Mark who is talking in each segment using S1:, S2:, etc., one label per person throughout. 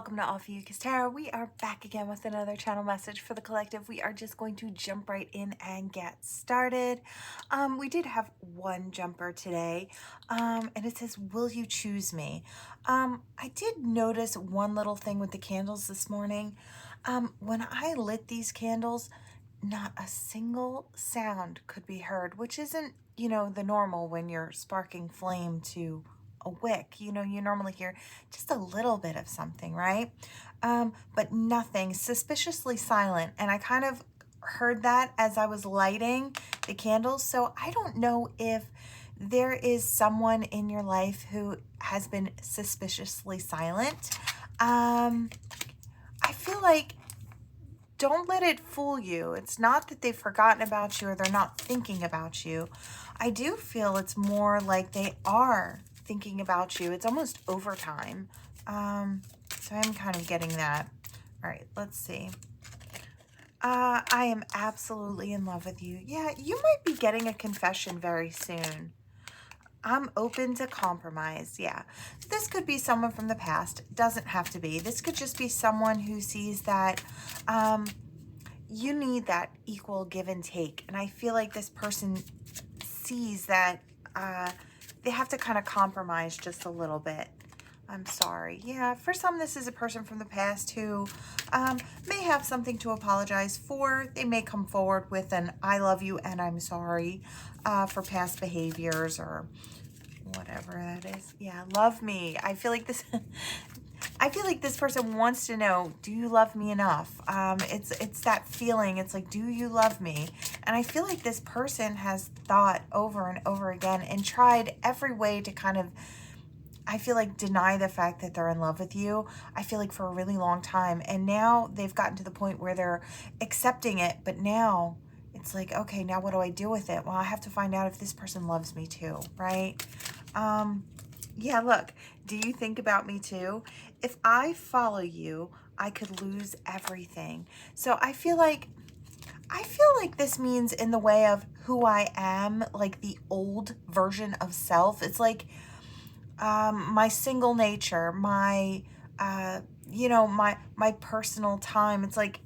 S1: Welcome to Ophiuchus Tarot. We are back again with another channel message for the collective. We are just going to jump right in and get started. We did have one jumper today, and it says, "Will you choose me?" I did notice one little thing with the candles this morning. When I lit these candles, not a single sound could be heard, which isn't, the normal when you're sparking flame to a wick. You normally hear just a little bit of something, right? But nothing, suspiciously silent. And I kind of heard that as I was lighting the candles. So I don't know if there is someone in your life who has been suspiciously silent. I feel like don't let it fool you. It's not that they've forgotten about you or they're not thinking about you. I do feel it's more like they are thinking about you. It's almost overtime. So I'm kind of getting that. All right, let's see. I am absolutely in love with you. Yeah, you might be getting a confession very soon. I'm open to compromise. Yeah. So this could be someone from the past. Doesn't have to be. This could just be someone who sees that you need that equal give and take. And I feel like this person sees that they have to kind of compromise just a little bit. I'm sorry. Yeah, for some, this is a person from the past who may have something to apologize for. They may come forward with an "I love you and I'm sorry" for past behaviors or whatever that is. Yeah, love me. I feel like this person wants to know, do you love me enough? It's that feeling. It's like, do you love me? And I feel like this person has thought over and over again and tried every way to kind of, I feel like, deny the fact that they're in love with you. I feel like for a really long time. And now they've gotten to the point where they're accepting it. But now it's like, okay, now what do I do with it? Well, I have to find out if this person loves me too, right? Yeah, look, do you think about me too? If I follow you, I could lose everything. So I feel like this means in the way of who I am, like the old version of self. It's like my single nature, my my personal time. It's like,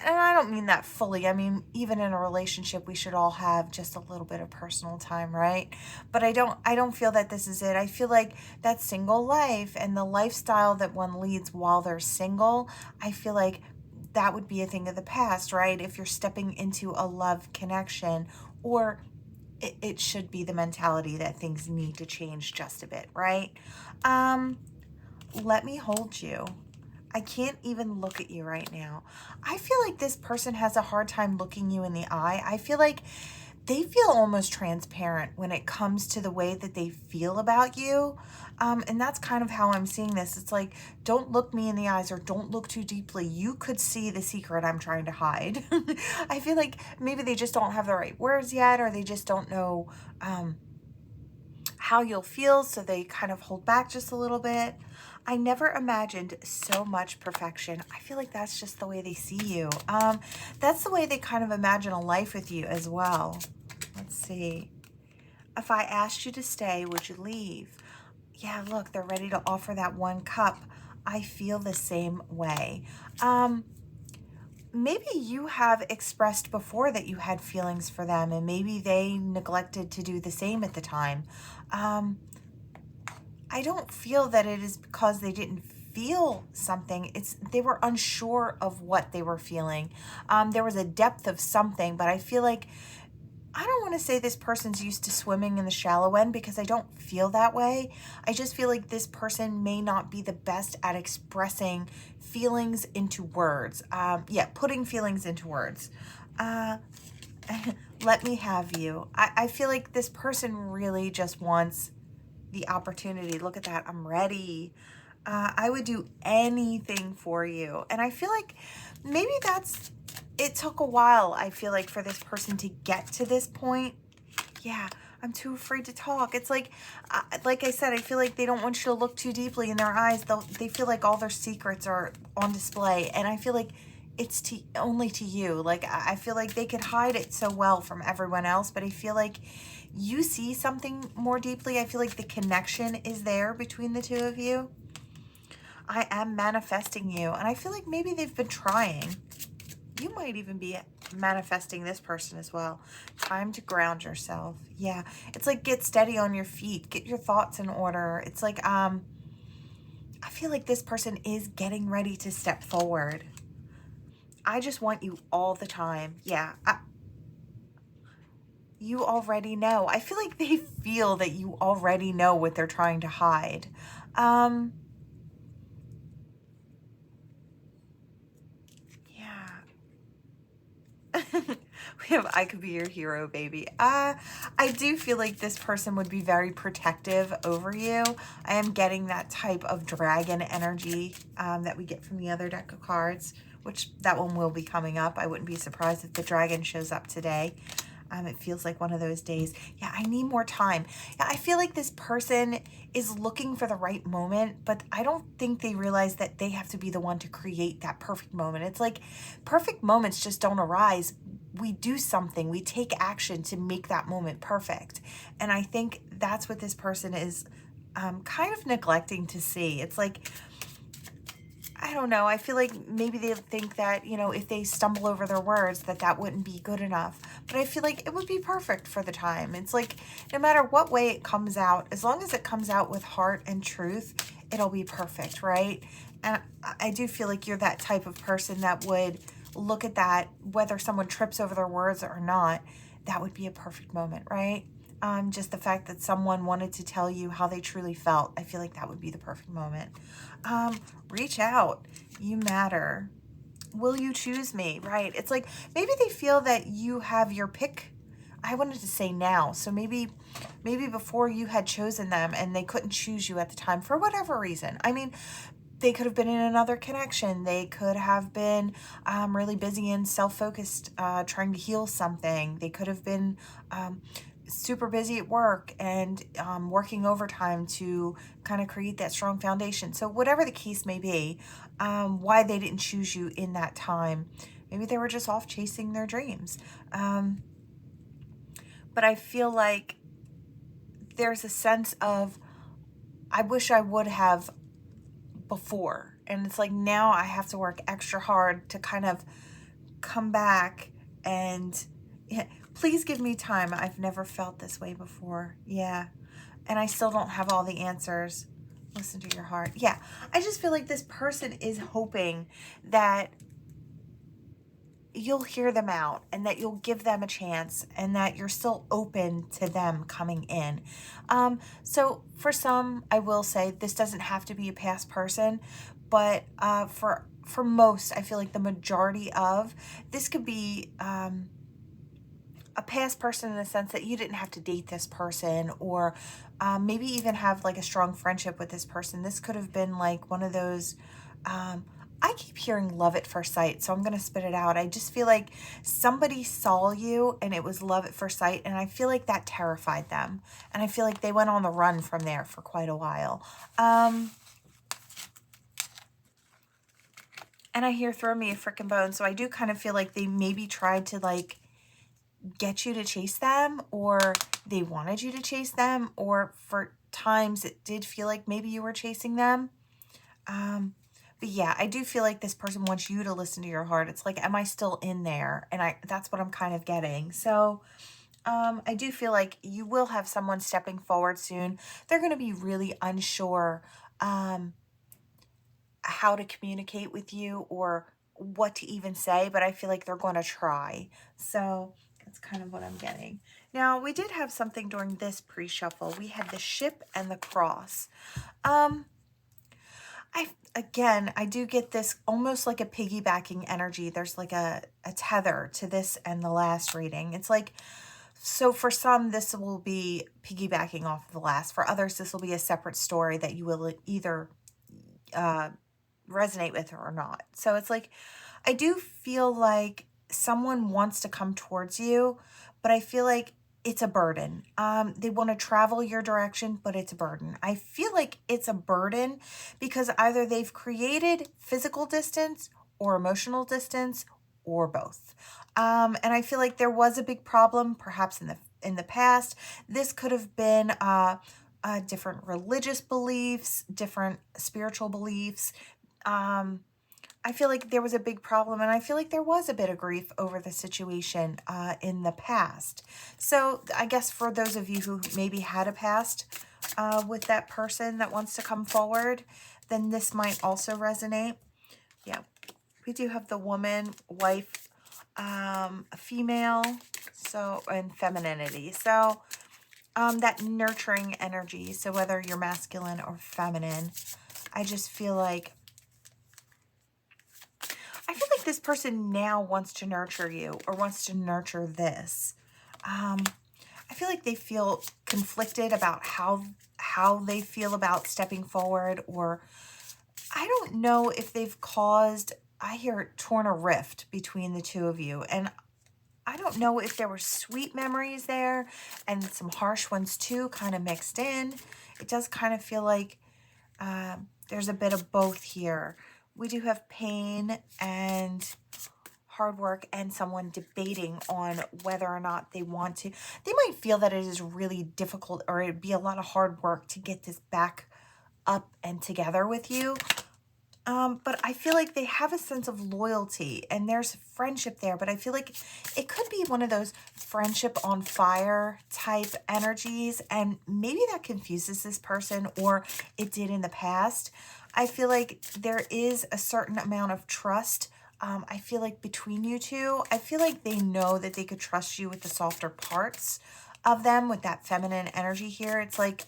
S1: and I don't mean that fully. I mean, even in a relationship, we should all have just a little bit of personal time, right? But I don't feel that this is it. I feel like that single life and the lifestyle that one leads while they're single, I feel like that would be a thing of the past, right? If you're stepping into a love connection, or it should be the mentality that things need to change just a bit, right? Let me hold you. I can't even look at you right now. I feel like this person has a hard time looking you in the eye. I feel like they feel almost transparent when it comes to the way that they feel about you. And that's kind of how I'm seeing this. It's like, don't look me in the eyes or don't look too deeply. You could see the secret I'm trying to hide. I feel like maybe they just don't have the right words yet, or they just don't know how you'll feel, so they kind of hold back just a little bit. I never imagined so much perfection. I feel like that's just the way they see you. That's the way they kind of imagine a life with you as well. Let's see. If I asked you to stay, would you leave? Yeah, look, they're ready to offer that one cup. I feel the same way. Maybe you have expressed before that you had feelings for them, and maybe they neglected to do the same at the time. I don't feel that it is because they didn't feel something. It's they were unsure of what they were feeling. There was a depth of something, but I feel like, I don't want to say this person's used to swimming in the shallow end, because I don't feel that way. I just feel like this person may not be the best at expressing feelings into words. Yeah, putting feelings into words. Let me have you. I feel like this person really just wants the opportunity. Look at that. I'm ready. I would do anything for you. And I feel like maybe it took a while, I feel like, for this person to get to this point. Yeah, I'm too afraid to talk. It's like I said, I feel like they don't want you to look too deeply in their eyes. They feel like all their secrets are on display. And I feel like it's only to you. Like, I feel like they could hide it so well from everyone else, but I feel like you see something more deeply. I feel like the connection is there between the two of you. I am manifesting you. And I feel like maybe they've been trying. You might even be manifesting this person as well. Time to ground yourself. Yeah. It's like get steady on your feet. Get your thoughts in order. It's like, I feel like this person is getting ready to step forward. I just want you all the time. Yeah. You already know. I feel like they feel that you already know what they're trying to hide. Yeah. We have I could be your hero, baby. I do feel like this person would be very protective over you. I am getting that type of dragon energy that we get from the other deck of cards, which that one will be coming up. I wouldn't be surprised if the dragon shows up today. It feels like one of those days. Yeah, I need more time. Yeah, I feel like this person is looking for the right moment, but I don't think they realize that they have to be the one to create that perfect moment. It's like perfect moments just don't arise. We do something, we take action to make that moment perfect. And I think that's what this person is kind of neglecting to see. It's like, I don't know. I feel like maybe they think that, you know, if they stumble over their words, that wouldn't be good enough. But I feel like it would be perfect for the time. It's like no matter what way it comes out, as long as it comes out with heart and truth, it'll be perfect, right? And I do feel like you're that type of person that would look at that, whether someone trips over their words or not, that would be a perfect moment, right? Just the fact that someone wanted to tell you how they truly felt, I feel like that would be the perfect moment. Reach out. You matter. Will you choose me? Right. It's like maybe they feel that you have your pick. I wanted to say now. So maybe before you had chosen them and they couldn't choose you at the time for whatever reason. I mean, they could have been in another connection. They could have been really busy and self-focused trying to heal something. They could have been super busy at work and working overtime to kind of create that strong foundation. So whatever the case may be, why they didn't choose you in that time. Maybe they were just off chasing their dreams. But I feel like there's a sense of, I wish I would have before. And it's like now I have to work extra hard to kind of come back and please give me time. I've never felt this way before. Yeah. And I still don't have all the answers. Listen to your heart. Yeah. I just feel like this person is hoping that you'll hear them out and that you'll give them a chance and that you're still open to them coming in. So for some, I will say this doesn't have to be a past person, but for most, I feel like the majority of this could be a past person in the sense that you didn't have to date this person or maybe even have like a strong friendship with this person. This could have been like one of those, I keep hearing love at first sight, so I'm going to spit it out. I just feel like somebody saw you and it was love at first sight, and I feel like that terrified them. And I feel like they went on the run from there for quite a while. And I hear throw me a frickin' bone, so I do kind of feel like they maybe tried to like get you to chase them, or they wanted you to chase them, or for times it did feel like maybe you were chasing them. But yeah, I do feel like this person wants you to listen to your heart. It's like, am I still in there? And that's what I'm kind of getting. So I do feel like you will have someone stepping forward soon. They're going to be really unsure how to communicate with you or what to even say, but I feel like they're going to try. So that's kind of what I'm getting. Now, we did have something during this pre-shuffle. We had the ship and the cross. I do get this almost like a piggybacking energy. There's like a tether to this and the last reading. It's like, so for some, this will be piggybacking off of the last. For others, this will be a separate story that you will either resonate with or not. So it's like, I do feel like someone wants to come towards you, but I feel like it's a burden. They want to travel your direction, but it's a burden. I feel like it's a burden because either they've created physical distance or emotional distance or both. And I feel like there was a big problem perhaps in the past. This could have been different religious beliefs, different spiritual beliefs. I feel like there was a big problem, and I feel like there was a bit of grief over the situation in the past. So I guess for those of you who maybe had a past with that person that wants to come forward, then this might also resonate. Yeah, we do have the woman, wife, a female, so, and femininity. So that nurturing energy. So whether you're masculine or feminine, I just feel like this person now wants to nurture you or wants to nurture this. I feel like they feel conflicted about how they feel about stepping forward, or I don't know if they've caused, I hear torn a rift between the two of you. And I don't know if there were sweet memories there and some harsh ones too, kind of mixed in. It does kind of feel like there's a bit of both here. We do have pain and hard work and someone debating on whether or not they want to. They might feel that it is really difficult, or it'd be a lot of hard work to get this back up and together with you. But I feel like they have a sense of loyalty and there's friendship there, but I feel like it could be one of those friendship on fire type energies, and maybe that confuses this person, or it did in the past. I feel like there is a certain amount of trust. I feel like between you two, I feel like they know that they could trust you with the softer parts of them, with that feminine energy here. It's like,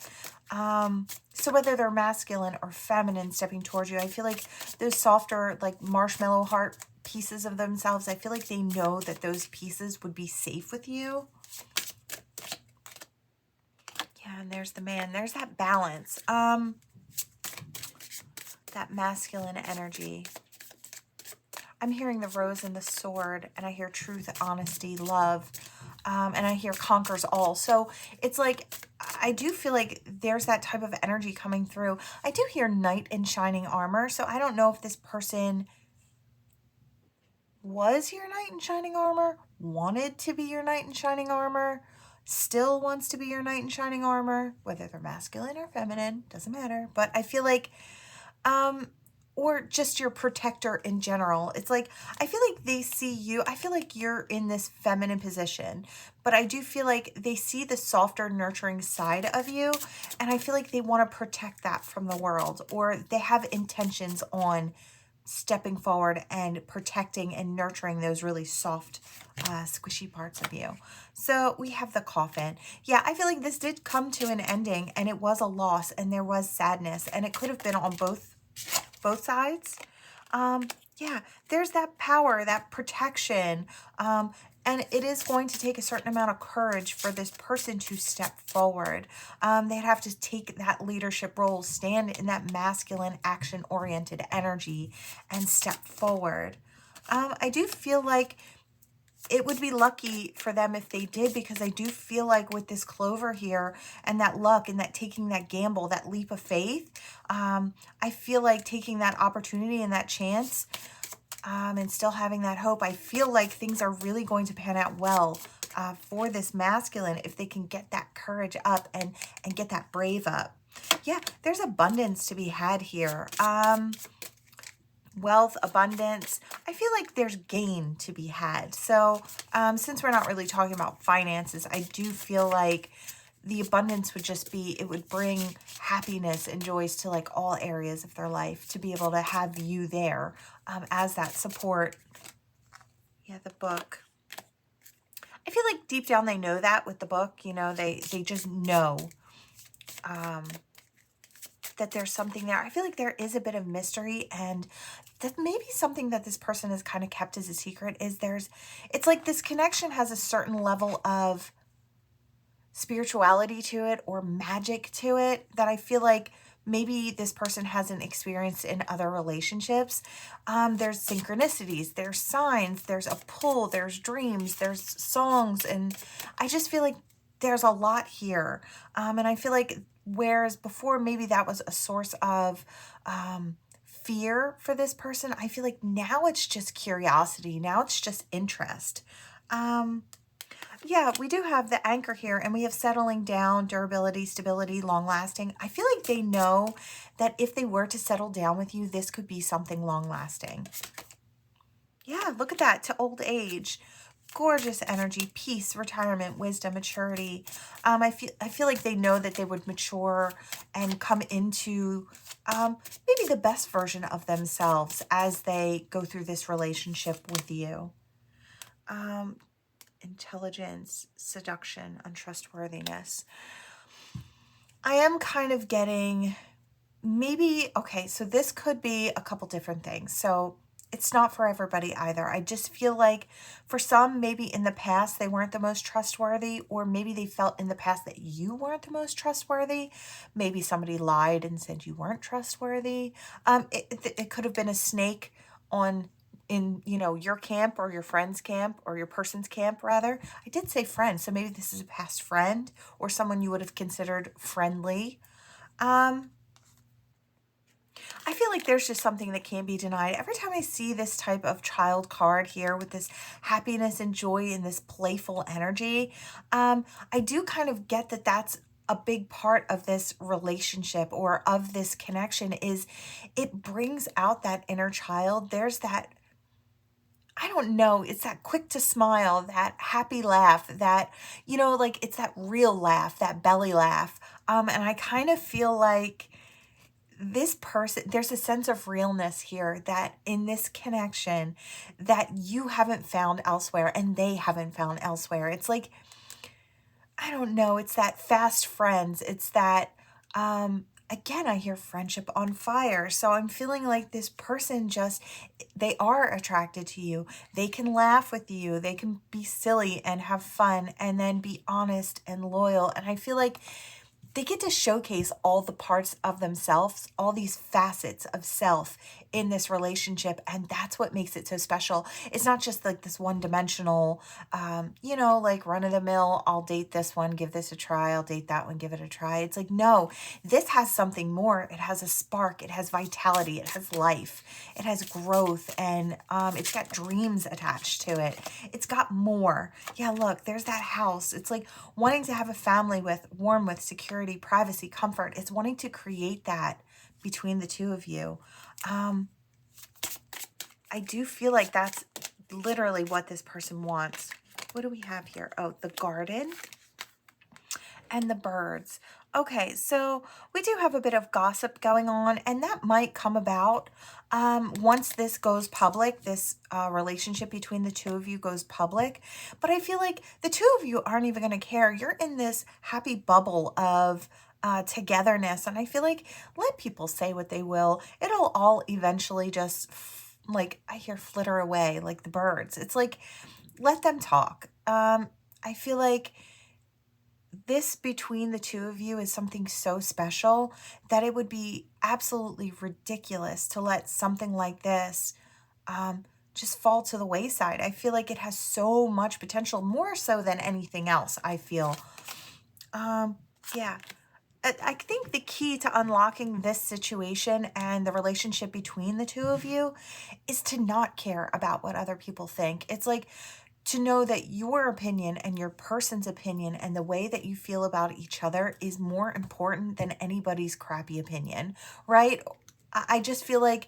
S1: so whether they're masculine or feminine stepping towards you, I feel like those softer, like marshmallow heart pieces of themselves, I feel like they know that those pieces would be safe with you. Yeah, and there's the man. There's that balance. That masculine energy. I'm hearing the rose and the sword, and I hear truth, honesty, love, and I hear conquers all. So it's like, I do feel like there's that type of energy coming through. I do hear knight in shining armor, so I don't know if this person was your knight in shining armor, wanted to be your knight in shining armor, still wants to be your knight in shining armor, whether they're masculine or feminine, doesn't matter. But I feel like, or just your protector in general. It's like, I feel like they see you. I feel like you're in this feminine position, but I do feel like they see the softer, nurturing side of you. And I feel like they want to protect that from the world, or they have intentions on stepping forward and protecting and nurturing those really soft, squishy parts of you. So we have the coffin. Yeah, I feel like this did come to an ending, and it was a loss, and there was sadness, and it could have been on both sides. Yeah, there's that power, that protection, and it is going to take a certain amount of courage for this person to step forward. They'd have to take that leadership role, stand in that masculine, action-oriented energy, and step forward. I do feel like it would be lucky for them if they did, because I do feel like with this clover here and that luck and that taking that gamble, that leap of faith, I feel like taking that opportunity and that chance, and still having that hope, I feel like things are really going to pan out well for this masculine if they can get that courage up and get that brave up. Yeah, there's abundance to be had here. Wealth, abundance. I feel like there's gain to be had. So since we're not really talking about finances, I do feel like the abundance would just be, it would bring happiness and joys to like all areas of their life, to be able to have you there as that support. Yeah, the book. I feel like deep down they know that with the book, you know, they just know that there's something there. I feel like there is a bit of mystery, and that maybe something that this person has kind of kept as a secret is it's like this connection has a certain level of spirituality to it or magic to it that I feel like maybe this person hasn't experienced in other relationships. There's synchronicities, there's signs, there's a pull, there's dreams, there's songs, and I just feel like there's a lot here. And I feel like whereas before maybe that was a source of fear for this person, I feel like now it's just curiosity. Now it's just interest. Yeah, we do have the anchor here, and we have settling down, durability, stability, long lasting. I feel like they know that if they were to settle down with you, this could be something long lasting. Yeah, look at that, to old age. Gorgeous energy, peace, retirement, wisdom, maturity. I feel like they know that they would mature and come into maybe the best version of themselves as they go through this relationship with you. Intelligence, seduction, untrustworthiness. I am kind of getting maybe, okay, so this could be a couple different things. So it's not for everybody either. I just feel like for some, maybe in the past, they weren't the most trustworthy, or maybe they felt in the past that you weren't the most trustworthy. Maybe somebody lied and said you weren't trustworthy. It could have been a snake on in, you know, your camp or your friend's camp or your person's camp rather. I did say friend, so maybe this is a past friend or someone you would have considered friendly. I feel like there's just something that can't be denied. Every time I see this type of child card here with this happiness and joy and this playful energy, I do kind of get that that's a big part of this relationship or of this connection is it brings out that inner child. There's that, I don't know, it's that quick to smile, that happy laugh, that, you know, like it's that real laugh, that belly laugh. And I kind of feel like this person, there's a sense of realness here that in this connection that you haven't found elsewhere and they haven't found elsewhere. It's like, I don't know, it's that fast friends. It's that, again, I hear friendship on fire. So I'm feeling like this person just, they are attracted to you. They can laugh with you. They can be silly and have fun and then be honest and loyal. And I feel like they get to showcase all the parts of themselves, all these facets of self in this relationship. And that's what makes it so special. It's not just like this one dimensional, you know, like run of the mill, I'll date this one, give this a try, I'll date that one, give it a try. It's like, no, this has something more. It has a spark, it has vitality, it has life, it has growth, and it's got dreams attached to it. It's got more. Yeah, look, there's that house. It's like wanting to have a family with, warm with, security, privacy, comfort. It's wanting to create that between the two of you. I do feel like that's literally what this person wants. What do we have here? Oh, the garden and the birds. Okay, so we do have a bit of gossip going on, and that might come about once this goes public, this relationship between the two of you goes public. But I feel like the two of you aren't even going to care. You're in this happy bubble of togetherness, and I feel like let people say what they will. It'll all eventually just, like, I hear flitter away like the birds. It's like, let them talk. I feel like this between the two of you is something so special that it would be absolutely ridiculous to let something like this just fall to the wayside. I feel like it has so much potential, more so than anything else, I feel. Yeah. I think the key to unlocking this situation and the relationship between the two of you is to not care about what other people think. It's like to know that your opinion and your person's opinion and the way that you feel about each other is more important than anybody's crappy opinion, right? I just feel like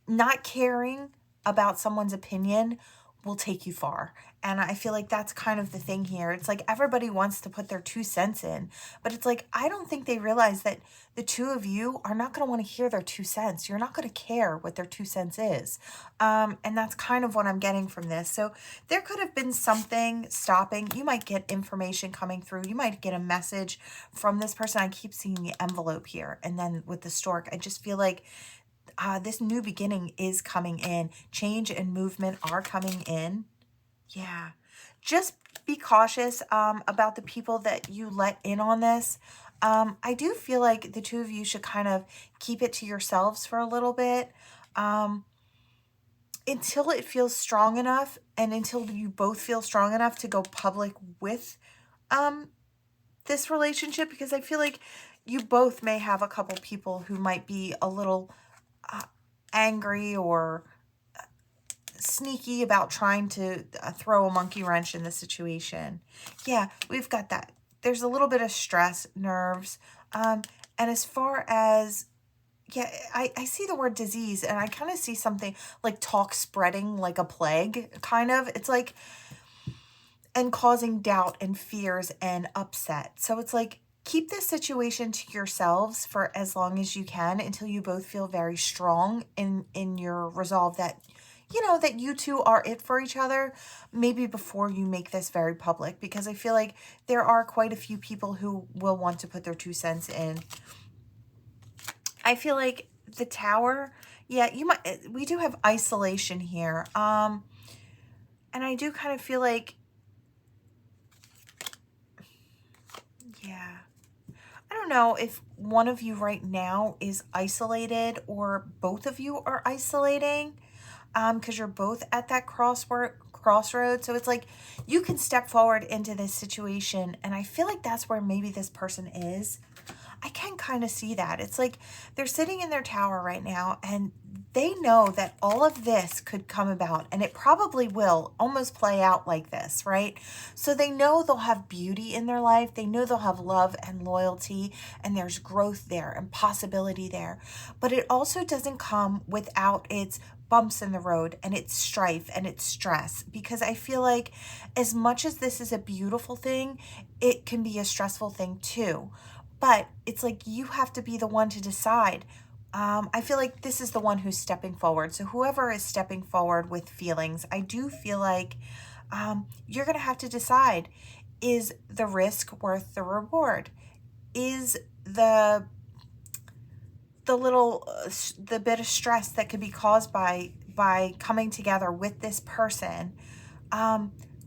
S1: not caring about someone's opinion will take you far. And I feel like that's kind of the thing here. It's like everybody wants to put their 2 cents in, but it's like, I don't think they realize that the two of you are not going to want to hear their 2 cents. You're not going to care what their 2 cents is. And that's kind of what I'm getting from this. So there could have been something stopping. You might get information coming through. You might get a message from this person. I keep seeing the envelope here. And then with the stork, I just feel like this new beginning is coming in. Change and movement are coming in. Yeah. Just be cautious about the people that you let in on this. I do feel like the two of you should kind of keep it to yourselves for a little bit until it feels strong enough and until you both feel strong enough to go public with this relationship, because I feel like you both may have a couple people who might be a little angry or sneaky about trying to throw a monkey wrench in the situation. Yeah, we've got that. There's a little bit of stress, nerves. And as far as, yeah, I see the word disease, and I kind of see something like talk spreading like a plague, kind of. It's like, and causing doubt and fears and upset. So it's like, keep this situation to yourselves for as long as you can until you both feel very strong in your resolve that, you know, that you two are it for each other, maybe before you make this very public, because I feel like there are quite a few people who will want to put their 2 cents in. I feel like the Tower, yeah, you might, we do have isolation here. And I do kind of feel like, yeah, I don't know if one of you right now is isolated or both of you are isolating, because you're both at that crossroad. So it's like you can step forward into this situation, and I feel like that's where maybe this person is. I can kind of see that. It's like they're sitting in their tower right now, and they know that all of this could come about, and it probably will almost play out like this, right? So they know they'll have beauty in their life. They know they'll have love and loyalty, and there's growth there and possibility there. But it also doesn't come without its bumps in the road and its strife and its stress, because I feel like as much as this is a beautiful thing, it can be a stressful thing too. But it's like you have to be the one to decide. I feel like this is the one who's stepping forward. So whoever is stepping forward with feelings, I do feel like you're going to have to decide, is the risk worth the reward? Is the bit of stress that could be caused by coming together with this person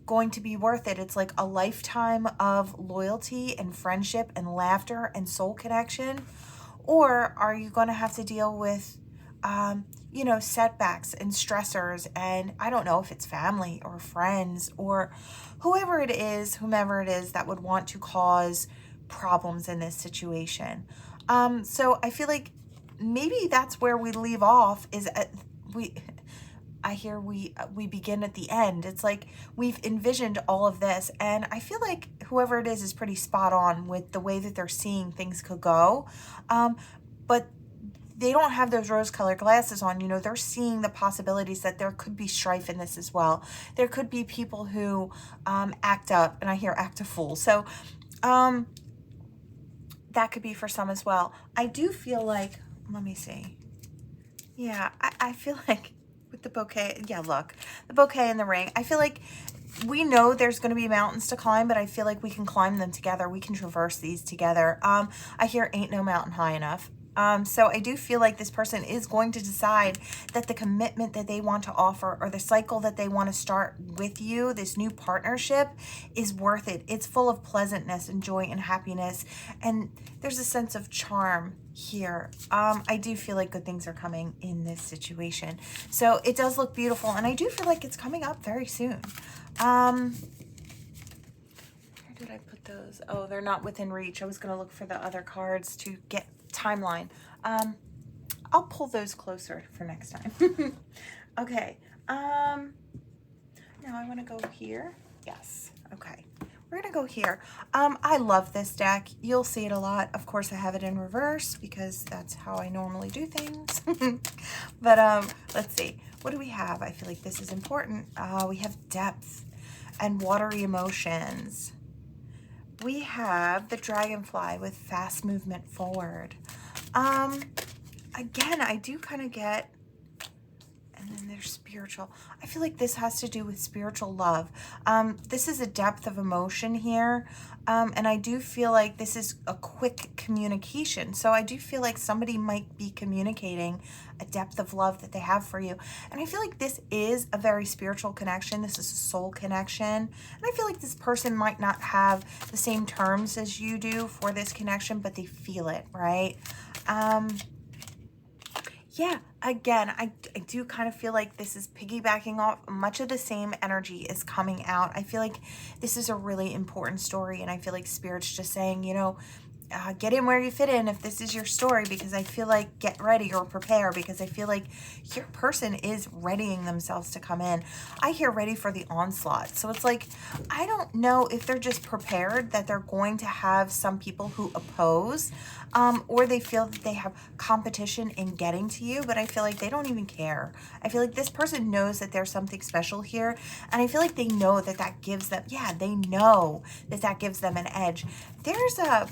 S1: going to be worth it? It's like a lifetime of loyalty and friendship and laughter and soul connection. Or are you going to have to deal with, you know, setbacks and stressors? And I don't know if it's family or friends or whomever it is that would want to cause problems in this situation. So I feel like maybe that's where we leave off, is I hear we begin at the end. It's like we've envisioned all of this, and I feel like whoever it is pretty spot on with the way that they're seeing things could go. But they don't have those rose-colored glasses on. You know, they're seeing the possibilities that there could be strife in this as well. There could be people who act up, and I hear act a fool. So that could be for some as well. I do feel like, let me see. Yeah, I feel like with the bouquet, yeah, look, the bouquet and the ring, I feel like we know there's going to be mountains to climb, but I feel like we can climb them together. We can traverse these together. I hear ain't no mountain high enough. So I do feel like this person is going to decide that the commitment that they want to offer, or the cycle that they want to start with you, this new partnership, is worth it. It's full of pleasantness and joy and happiness. And there's a sense of charm here. I do feel like good things are coming in this situation. So it does look beautiful. And I do feel like it's coming up very soon. Where did I put those? Oh, they're not within reach. I was going to look for the other cards to get timeline. I'll pull those closer for next time. Okay. Now I want to go here. Yes. Okay. We're going to go here. I love this deck. You'll see it a lot. Of course, I have it in reverse because that's how I normally do things. But let's see. What do we have? I feel like this is important. We have depth and watery emotions. We have the dragonfly with fast movement forward. Again, I do kind of get, and then there's spiritual. I feel like this has to do with spiritual love. This is a depth of emotion here. And I do feel like this is a quick communication. So I do feel like somebody might be communicating a depth of love that they have for you. And I feel like this is a very spiritual connection. This is a soul connection. And I feel like this person might not have the same terms as you do for this connection, but they feel it, right? Yeah, again, I do kind of feel like this is piggybacking off. Much of the same energy is coming out. I feel like this is a really important story, and I feel like Spirit's just saying, you know, get in where you fit in if this is your story, because I feel like get ready or prepare, because I feel like your person is readying themselves to come in. I hear ready for the onslaught. So it's like, I don't know if they're just prepared that they're going to have some people who oppose, or they feel that they have competition in getting to you, but I feel like they don't even care. I feel like this person knows that there's something special here, and I feel like they know that that gives them, yeah, they know that that gives them an edge. There's a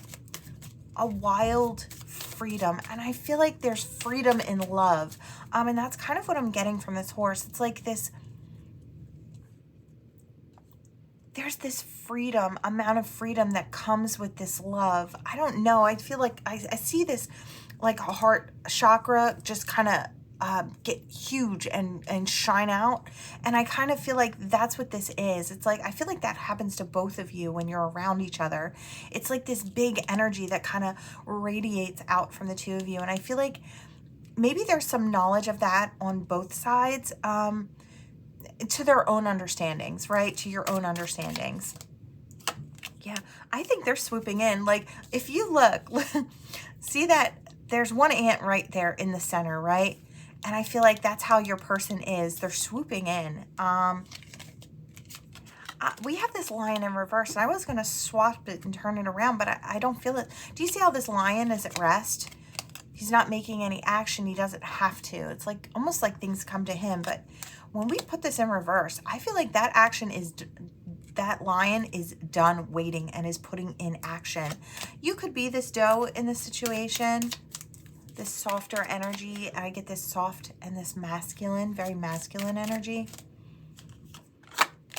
S1: wild freedom, and I feel like there's freedom in love, and that's kind of what I'm getting from this horse. It's like this, there's this freedom, amount of freedom that comes with this love. I don't know, I feel like I see this like a heart chakra just kind of get huge and shine out, and I kind of feel like that's what this is. It's like, I feel like that happens to both of you when you're around each other. It's like this big energy that kind of radiates out from the two of you, and I feel like maybe there's some knowledge of that on both sides, to their own understandings, right? To your own understandings. Yeah, I think they're swooping in. Like, if you look, see that there's one ant right there in the center, right? And I feel like that's how your person is. They're swooping in. We have this lion in reverse, and I was going to swap it and turn it around, but I don't feel it. Do you see how this lion is at rest? He's not making any action. He doesn't have to. It's like almost like things come to him. But when we put this in reverse, I feel like that action is, that lion is done waiting and is putting in action. You could be this doe in this situation, this softer energy. I get this soft and this masculine, very masculine energy.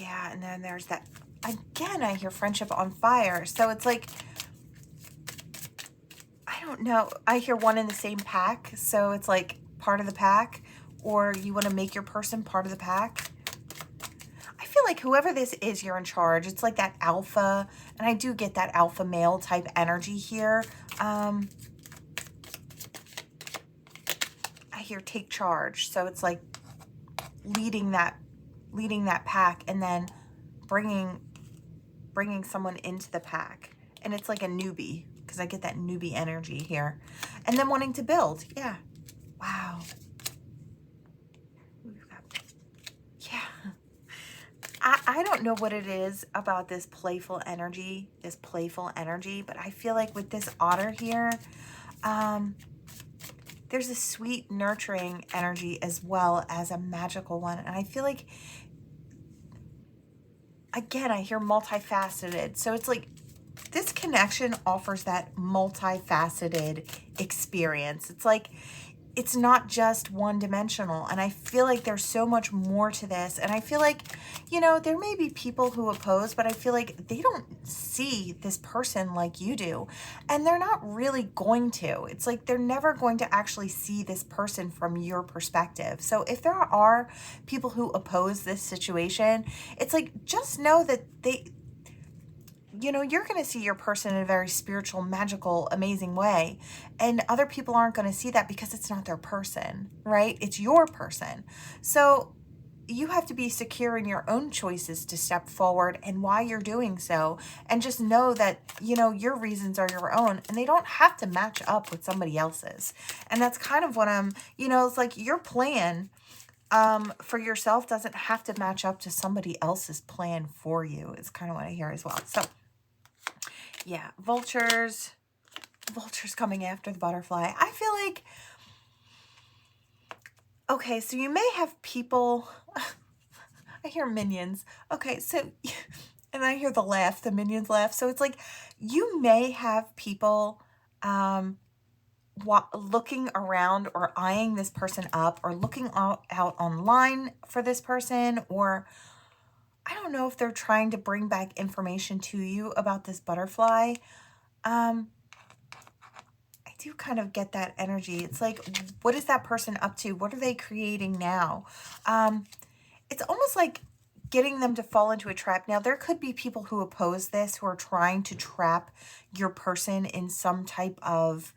S1: Yeah, and then there's that, again, I hear friendship on fire. So it's like, I don't know, I hear one in the same pack. So it's like part of the pack, or you want to make your person part of the pack. I feel like whoever this is, you're in charge. It's like that alpha, and I do get that alpha male type energy here. I hear take charge. So it's like leading that pack, and then bringing someone into the pack. And it's like a newbie, because I get that newbie energy here. And then wanting to build. Yeah. Wow. Yeah. I don't know what it is about this playful energy, but I feel like with this otter here, there's a sweet, nurturing energy as well as a magical one. And I feel like, again, I hear multifaceted. So it's like this connection offers that multifaceted experience. It's like, it's not just one-dimensional, and I feel like there's so much more to this. And I feel like, you know, there may be people who oppose, but I feel like they don't see this person like you do, and they're not really going to. It's like they're never going to actually see this person from your perspective. So if there are people who oppose this situation, it's like, just know that you know, you're going to see your person in a very spiritual, magical, amazing way. And other people aren't going to see that because it's not their person, right? It's your person. So you have to be secure in your own choices to step forward and why you're doing so. And just know that, you know, your reasons are your own, and they don't have to match up with somebody else's. And that's kind of what you know, it's like your plan for yourself doesn't have to match up to somebody else's plan for you. It's kind of what I hear as well. So yeah, vultures coming after the butterfly. I feel like, okay, so you may have people, I hear minions. Okay, so, and I hear the laugh, the minions laugh. So it's like, you may have people looking around or eyeing this person up, or looking out online for this person, or I don't know if they're trying to bring back information to you about this butterfly. I do kind of get that energy. It's like, what is that person up to? What are they creating now? It's almost like getting them to fall into a trap. Now, there could be people who oppose this, who are trying to trap your person in some type of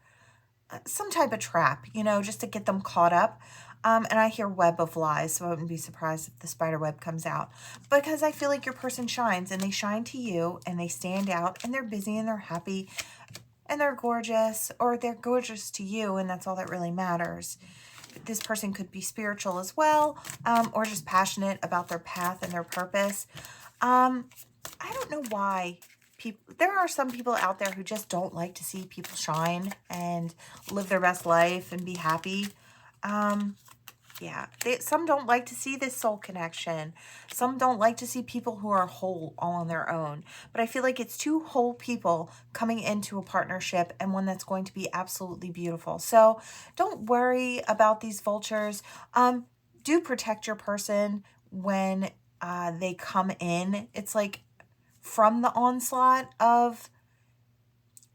S1: trap, you know, just to get them caught up. And I hear web of lies, so I wouldn't be surprised if the spider web comes out. Because I feel like your person shines, and they shine to you, and they stand out, and they're busy, and they're happy. and they're gorgeous, or they're gorgeous to you, and that's all that really matters. This person could be spiritual as well, or just passionate about their path and their purpose. I don't know why there are some people out there who just don't like to see people shine and live their best life and be happy. Yeah, some don't like to see this soul connection. Some don't like to see people who are whole all on their own. But I feel like it's two whole people coming into a partnership, and one that's going to be absolutely beautiful. So don't worry about these vultures. Do protect your person when they come in. It's like from the onslaught of,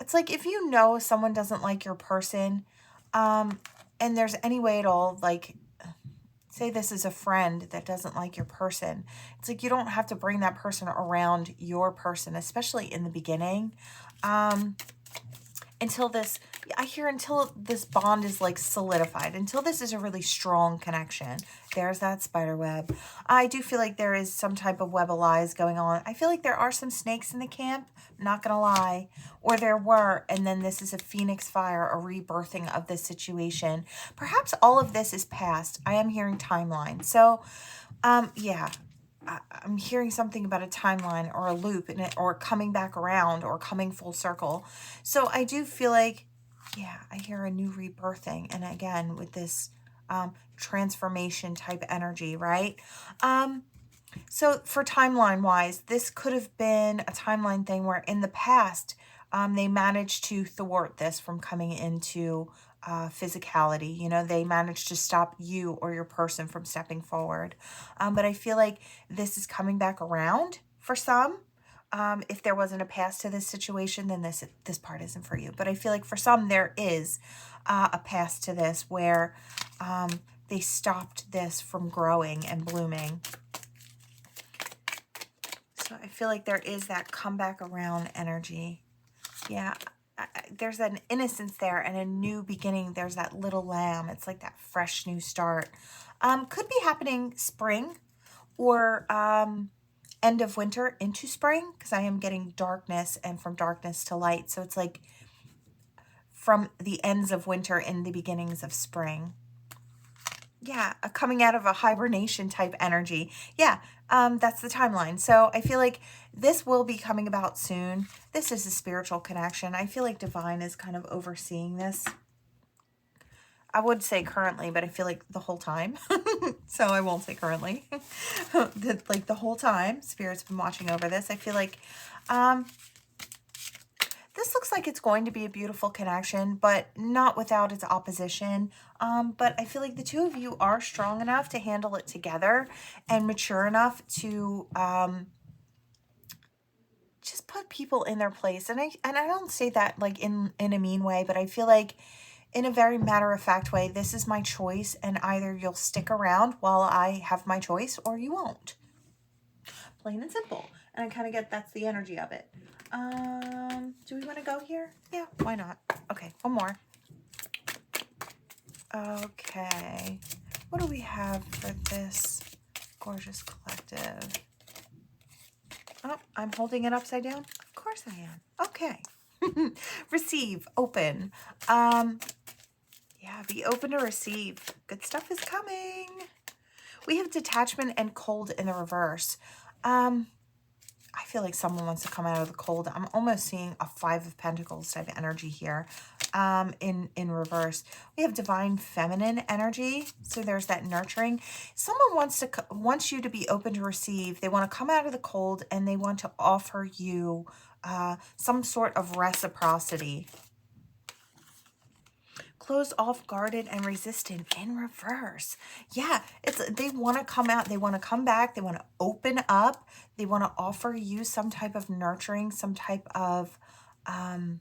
S1: it's like if you know someone doesn't like your person, and there's any way at all, like, say this is a friend that doesn't like your person. It's like you don't have to bring that person around your person, especially in the beginning. Until this bond is like solidified, until this is a really strong connection. There's that spider web. I do feel like there is some type of web of lies going on. I feel like there are some snakes in the camp, not gonna lie, or there were, and then this is a phoenix fire, a rebirthing of this situation. Perhaps all of this is past. I am hearing timeline. So, yeah. I'm hearing something about a timeline or a loop in it, or coming back around, or coming full circle. So I do feel like, yeah, I hear a new rebirthing. And again, with this transformation type energy, right? So for timeline wise, this could have been a timeline thing where in the past, they managed to thwart this from coming into physicality. You know, they managed to stop you or your person from stepping forward. But I feel like this is coming back around for some. If there wasn't a past to this situation, then this part isn't for you. But I feel like for some, there is a past to this where they stopped this from growing and blooming. So I feel like there is that comeback around energy. Yeah, there's an innocence there and a new beginning. There's that little lamb. It's like that fresh new start. Could be happening spring or end of winter into spring, because I am getting darkness and from darkness to light. So it's like from the ends of winter and the beginnings of spring. Yeah, coming out of a hibernation type energy. Yeah, that's the timeline. So I feel like this will be coming about soon. This is a spiritual connection. I feel like Divine is kind of overseeing this. I would say currently, but I feel like the whole time. So I won't say currently. Like the whole time, Spirit's been watching over this. I feel like this looks like it's going to be a beautiful connection, but not without its opposition. But I feel like the two of you are strong enough to handle it together and mature enough to just put people in their place. And I don't say that like in a mean way, but I feel like in a very matter-of-fact way, this is my choice, and either you'll stick around while I have my choice or you won't. Plain and simple. And I kind of get that's the energy of it. Do we want to go here? Yeah, why not? Okay, one more. Okay. What do we have for this gorgeous collective? Oh, I'm holding it upside down? Of course I am. Okay. Receive, open. Yeah, be open to receive. Good stuff is coming. We have detachment and cold in the reverse. I feel like someone wants to come out of the cold. I'm almost seeing a Five of Pentacles type of energy here in reverse. We have divine feminine energy. So there's that nurturing. Someone wants you to be open to receive. They want to come out of the cold and they want to offer you some sort of reciprocity. Closed off, guarded, and resistant in reverse. Yeah, they want to come out, they want to come back, they want to open up, they want to offer you some type of nurturing, some type of I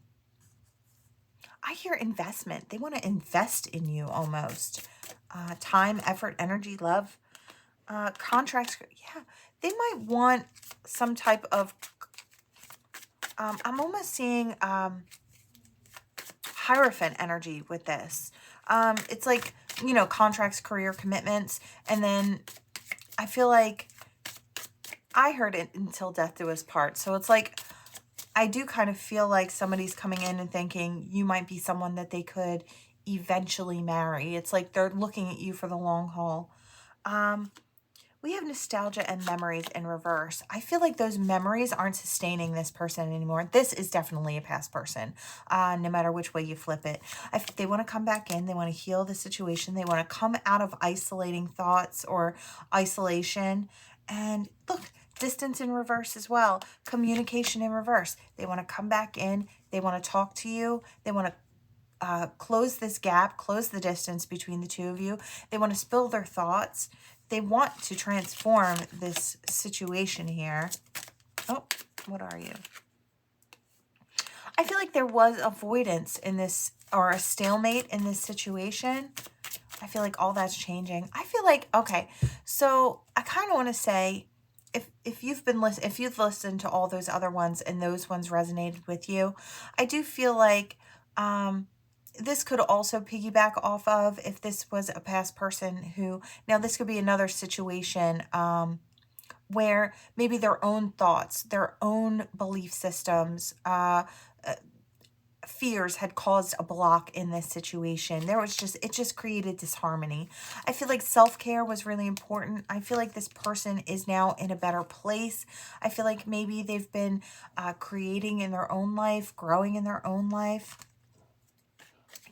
S1: hear investment. They want to invest in you almost. Time, effort, energy, love, contracts. Yeah, they might want some type of I'm almost seeing Hierophant energy with this. It's like, you know, contracts, career commitments. And then I feel like I heard it until death do us part. So it's like I do kind of feel like somebody's coming in and thinking you might be someone that they could eventually marry. It's like they're looking at you for the long haul. We have nostalgia and memories in reverse. I feel like those memories aren't sustaining this person anymore. This is definitely a past person, no matter which way you flip it. They want to come back in. They want to heal the situation. They want to come out of isolating thoughts or isolation. And look, distance in reverse as well. Communication in reverse. They want to come back in. They want to talk to you. They want to close this gap, close the distance between the two of you. They want to spill their thoughts. They want to transform this situation here. Oh, what are you? I feel like there was avoidance in this, or a stalemate in this situation. I feel like all that's changing. I feel like, okay, so I kind of want to say, if you've listened to all those other ones and those ones resonated with you, I do feel like this could also piggyback off of if this was a past person who, now this could be another situation where maybe their own thoughts, their own belief systems, fears had caused a block in this situation. It just created disharmony. I feel like self-care was really important. I feel like this person is now in a better place. I feel like maybe they've been creating in their own life, growing in their own life.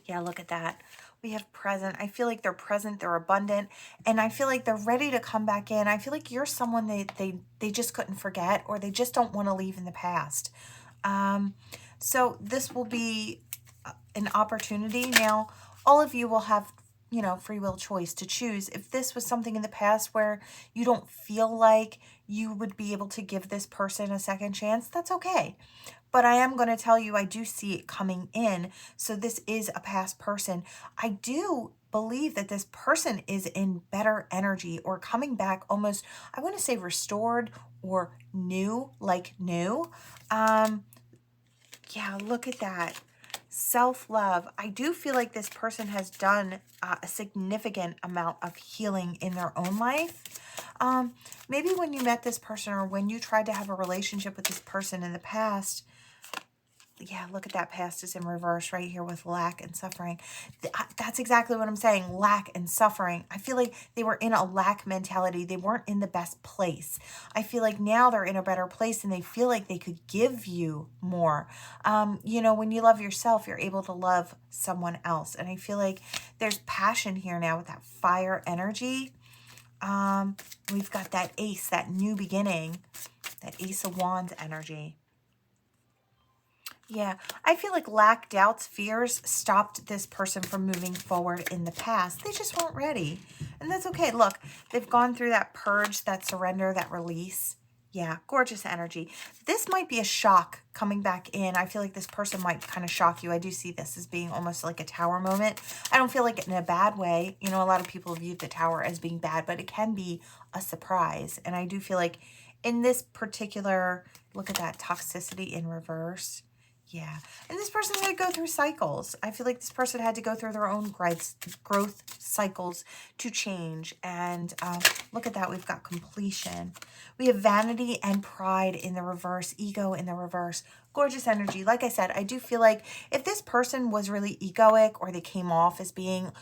S1: Yeah, look at that. We have present. I feel like they're present, they're abundant, and I feel like they're ready to come back in. I feel like you're someone they just couldn't forget, or they just don't want to leave in the past. So this will be an opportunity. Now, all of you will have, you know, free will choice to choose. If this was something in the past where you don't feel like you would be able to give this person a second chance, that's okay. But I am going to tell you, I do see it coming in. So this is a past person. I do believe that this person is in better energy, or coming back almost, I want to say restored or new, like new. Yeah, look at that. Self-love. I do feel like this person has done a significant amount of healing in their own life. Maybe when you met this person, or when you tried to have a relationship with this person in the past, yeah, look at that. Past is in reverse right here with lack and suffering. That's exactly what I'm saying. Lack and suffering. I feel like they were in a lack mentality. They weren't in the best place. I feel like now they're in a better place, and they feel like they could give you more. You know, when you love yourself, you're able to love someone else. And I feel like there's passion here now with that fire energy. We've got that ace, that new beginning, that Ace of Wands energy. Yeah, I feel like lack, doubts, fears stopped this person from moving forward in the past. They just weren't ready. And that's okay. Look, they've gone through that purge, that surrender, that release. Yeah, gorgeous energy. This might be a shock coming back in. I feel like this person might kind of shock you. I do see this as being almost like a tower moment. I don't feel like it in a bad way. You know, a lot of people view the tower as being bad, but it can be a surprise. And I do feel like in this particular, look at that toxicity in reverse. Yeah. And this person had to go through cycles. I feel like this person had to go through their own growth cycles to change. And look at that. We've got completion. We have vanity and pride in the reverse, ego in the reverse. Gorgeous energy. Like I said, I do feel like if this person was really egoic, or they came off as being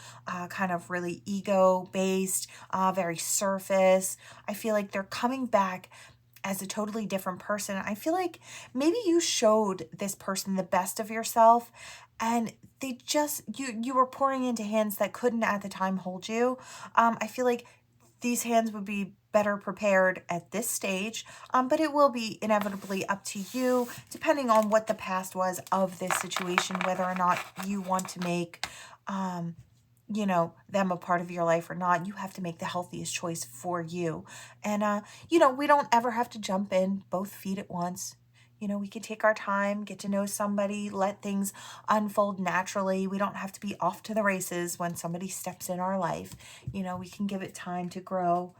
S1: kind of really ego-based, very surface, I feel like they're coming back as a totally different person. I feel like maybe you showed this person the best of yourself, and they just, you were pouring into hands that couldn't at the time hold you. I feel like these hands would be better prepared at this stage, but it will be inevitably up to you, depending on what the past was of this situation, whether or not you want to make you know, them a part of your life or not. You have to make the healthiest choice for you. And, you know, we don't ever have to jump in both feet at once. You know, we can take our time, get to know somebody, let things unfold naturally. We don't have to be off to the races when somebody steps in our life. You know, we can give it time to grow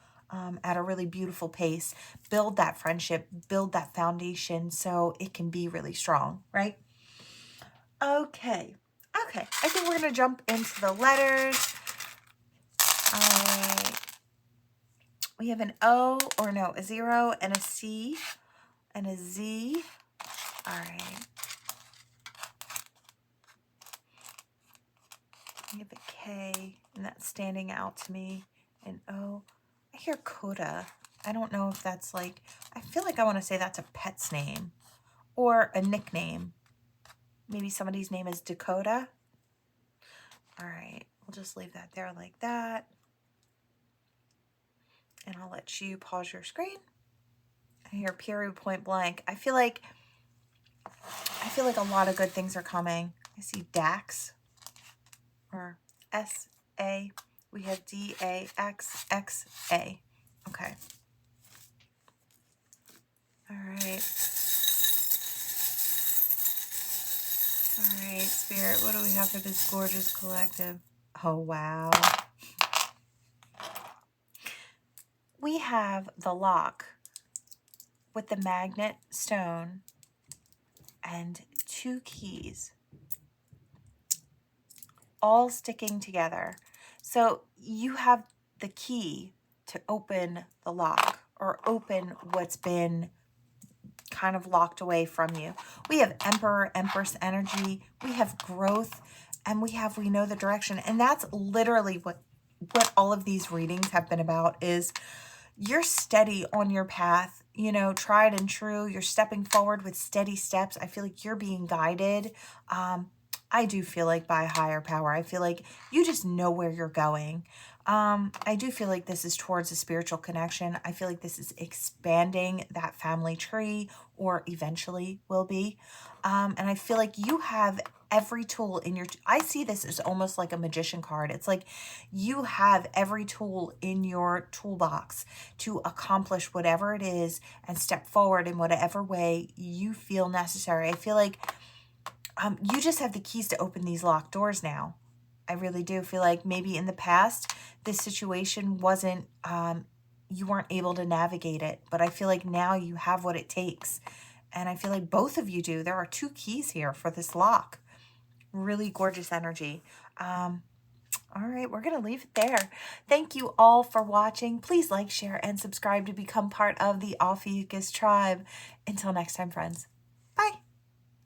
S1: at a really beautiful pace, build that friendship, build that foundation so it can be really strong, right? Okay. Okay, I think we're going to jump into the letters. All right. We have an O, or no, a 0 and a C and a Z. All right. I have a K, and that's standing out to me. And O, I hear Coda. I don't know if that's like, I feel like I want to say that's a pet's name or a nickname. Maybe somebody's name is Dakota. All right, we'll just leave that there like that. And I'll let you pause your screen. I hear Piru point blank. I feel like a lot of good things are coming. I see Dax or S-A. We have D-A-X-X-A. Okay. All right. All right, Spirit, what do we have for this gorgeous collective? Oh, wow. We have the lock with the magnet stone and 2 keys all sticking together. So you have the key to open the lock or open what's been kind of locked away from you. We have Emperor, Empress energy. We have growth, and we know the direction. And that's literally what all of these readings have been about, is you're steady on your path, you know, tried and true. You're stepping forward with steady steps. I feel like you're being guided. I do feel like by a higher power. I feel like you just know where you're going. I do feel like this is towards a spiritual connection. I feel like this is expanding that family tree, or eventually will be. And I feel like you have every tool in your, I see this as almost like a magician card. It's like you have every tool in your toolbox to accomplish whatever it is and step forward in whatever way you feel necessary. I feel like you just have the keys to open these locked doors now. I really do feel like maybe in the past, this situation wasn't, you weren't able to navigate it, but I feel like now you have what it takes. And I feel like both of you do. There are 2 keys here for this lock. Really gorgeous energy. All right, we're going to leave it there. Thank you all for watching. Please like, share, and subscribe to become part of the Ophiuchus tribe. Until next time, friends.